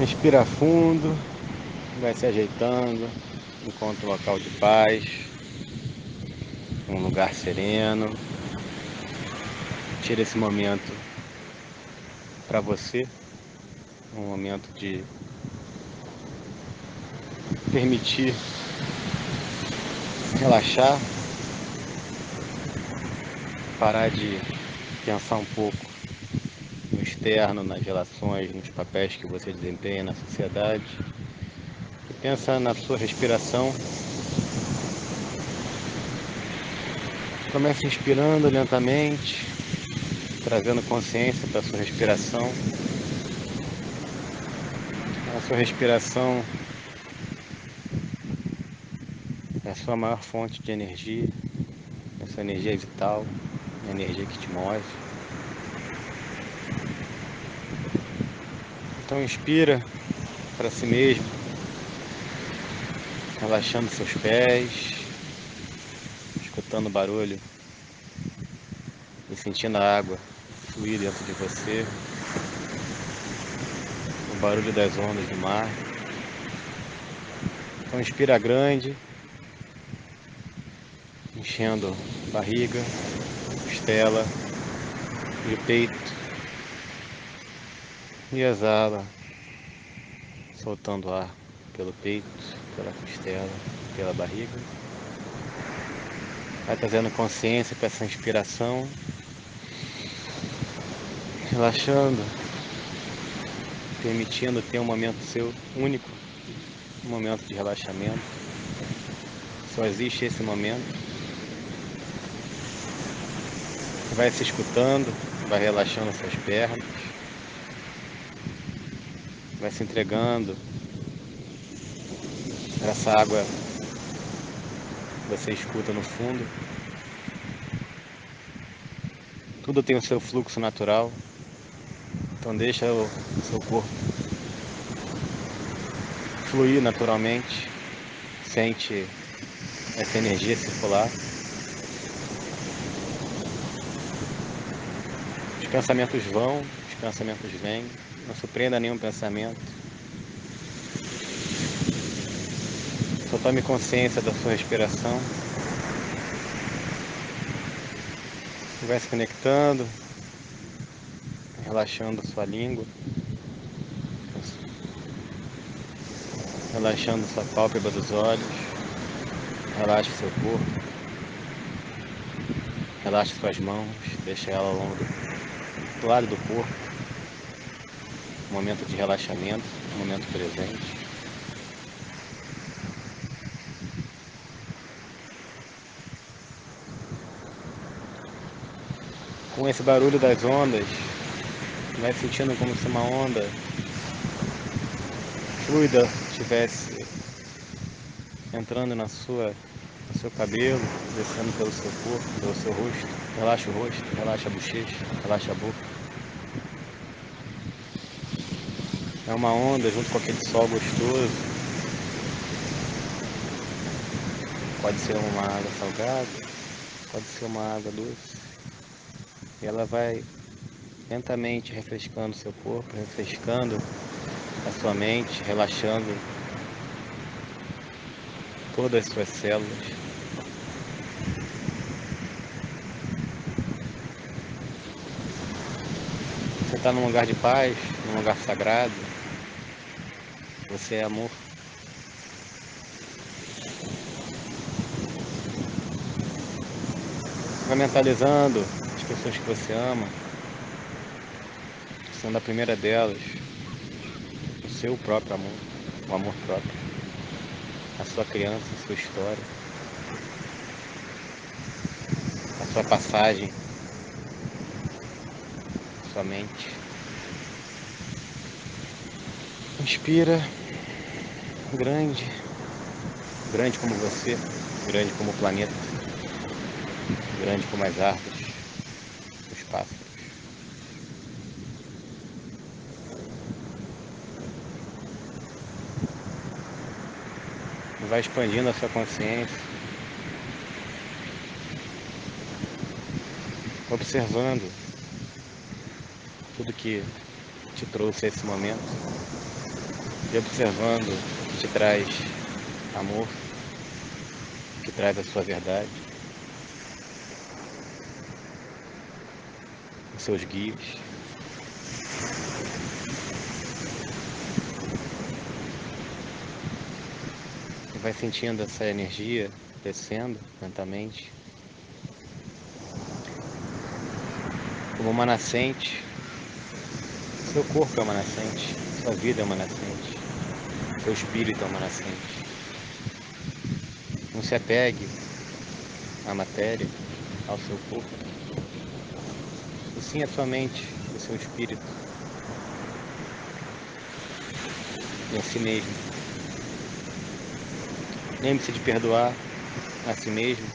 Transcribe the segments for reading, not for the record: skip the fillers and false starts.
Respira fundo, vai se ajeitando, encontra um local de paz, um lugar sereno. Tira esse momento para você, um momento de permitir relaxar, parar de pensar um pouco no externo, nas relações, nos papéis que você desempenha na sociedade. E pensa na sua respiração. Comece inspirando lentamente, trazendo consciência para a sua respiração. A sua respiração é a sua maior fonte de energia, a sua energia vital, a energia que te move. Então inspira para si mesmo, relaxando seus pés, escutando o barulho e sentindo a água fluir dentro de você, o barulho das ondas do mar. Então inspira grande, enchendo barriga, costela e o peito, e exala, soltando ar pelo peito, pela costela, pela barriga. Vai trazendo consciência para essa inspiração, relaxando, permitindo ter um momento seu único, um momento de relaxamento. Só existe esse momento. Vai se escutando, vai relaxando suas pernas, vai se entregando para essa água que você escuta no fundo. Tudo tem o seu fluxo natural, então deixa o seu corpo fluir naturalmente, sente essa energia circular. Os pensamentos vão, os pensamentos vêm, não surpreenda nenhum pensamento. Só tome consciência da sua respiração. Vai se conectando, relaxando a sua língua, relaxando sua pálpebra dos olhos, relaxe seu corpo, relaxe suas mãos, deixa ela ao longo do lado do corpo, um momento de relaxamento, um momento presente. Com esse barulho das ondas, vai sentindo como se uma onda fluida estivesse entrando no seu cabelo, descendo pelo seu corpo, pelo seu rosto. Relaxa o rosto, relaxa a bochecha, relaxa a boca. É uma onda junto com aquele sol gostoso. Pode ser uma água salgada, pode ser uma água doce. E ela vai lentamente refrescando seu corpo, refrescando a sua mente, relaxando todas as suas células. Você está num lugar de paz, num lugar sagrado. Você é amor. Vai mentalizando as pessoas que você ama, sendo a primeira delas o seu próprio amor, o amor próprio, a sua criança, a sua história, a sua passagem, a sua mente. Inspira, grande, grande como você, grande como o planeta, grande como as árvores, os pássaros. Vai expandindo a sua consciência, observando tudo que te trouxe a esse momento. e observando o que te traz amor, o que traz a sua verdade, os seus guias. E vai sentindo essa energia descendo lentamente, como uma nascente. Seu corpo é uma nascente, sua vida é uma nascente, seu espírito é uma nascente. Não se apegue à matéria, ao seu corpo, e sim à sua mente, ao seu espírito e a si mesmo. Lembre-se de perdoar a si mesmo.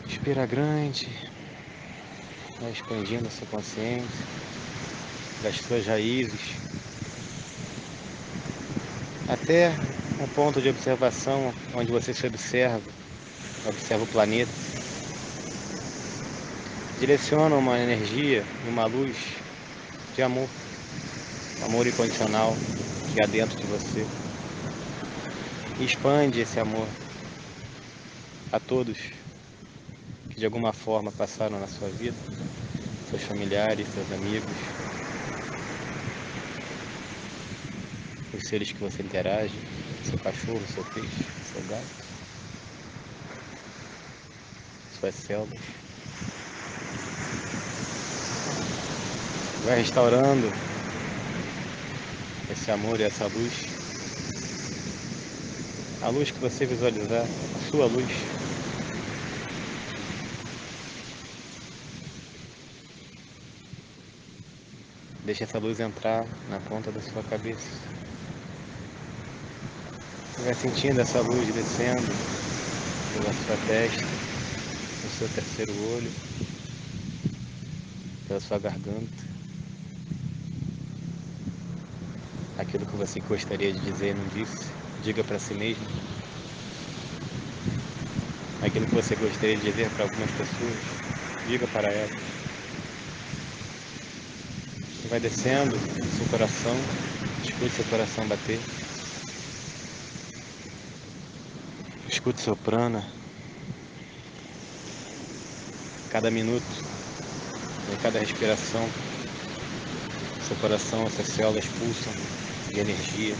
Respira grande, vai expandindo a sua consciência das suas raízes até um ponto de observação onde você se observa, observa o planeta. Direciona uma energia e uma luz de amor, amor incondicional que há dentro de você. E expande esse amor a todos que de alguma forma passaram na sua vida, seus familiares, seus amigos, os seres que você interage, seu cachorro, seu peixe, seu gato, suas células. Vai restaurando esse amor e essa luz, a luz que você visualizar, a sua luz. Deixa essa luz entrar na ponta da sua cabeça. Você vai sentindo essa luz descendo pela sua testa, no seu terceiro olho, pela sua garganta. Aquilo que você gostaria de dizer e não disse, diga para si mesmo. Aquilo que você gostaria de dizer para algumas pessoas, diga para elas. E vai descendo seu coração, escute seu coração bater. Escute seu prana. Cada minuto, em cada respiração, seu coração, essas células pulsam de energia.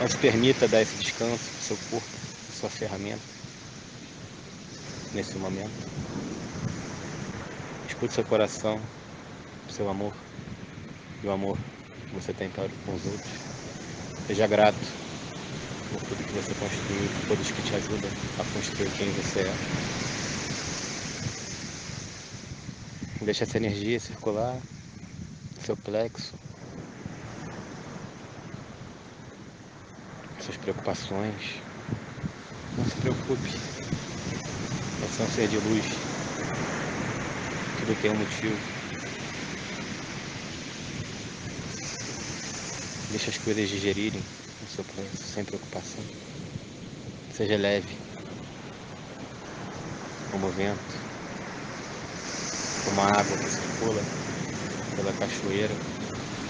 Não se permita dar esse descanso para o seu corpo, para sua ferramenta, nesse momento. Escute seu coração, seu amor e o amor que você tem para com os outros. Seja grato por tudo que você construiu, por todos que te ajudam a construir quem você é. Deixa essa energia circular no seu plexo, suas preocupações. Não se preocupe. Você é um ser de luz. Tudo tem um motivo. Deixa as coisas digerirem no seu plexo, sem preocupação. Seja leve, como o vento, como a água que circula pela cachoeira.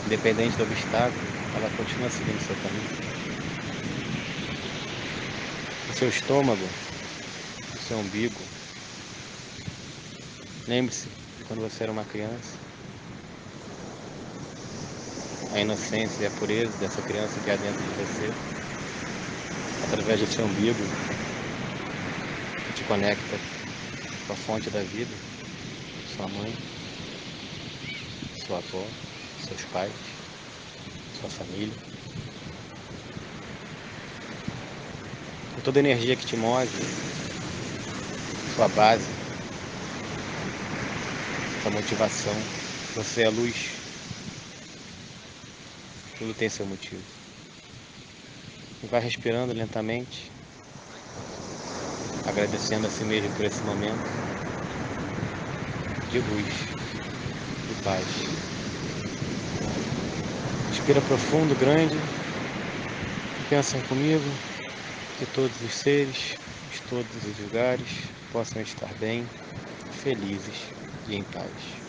Independente do obstáculo, ela continua seguindo seu caminho. O seu estômago, o seu umbigo. Lembre-se, quando você era uma criança, a inocência e a pureza dessa criança que há dentro de você, através do seu umbigo, que te conecta com a fonte da vida, sua mãe, sua avó, seus pais, sua família. E toda energia que te move, sua base, sua motivação, você é luz, tudo tem seu motivo. E vai respirando lentamente, agradecendo a si mesmo por esse momento de luz, de paz. Respira profundo, grande, e pensa comigo. que todos os seres, de todos os lugares, possam estar bem, felizes e em paz.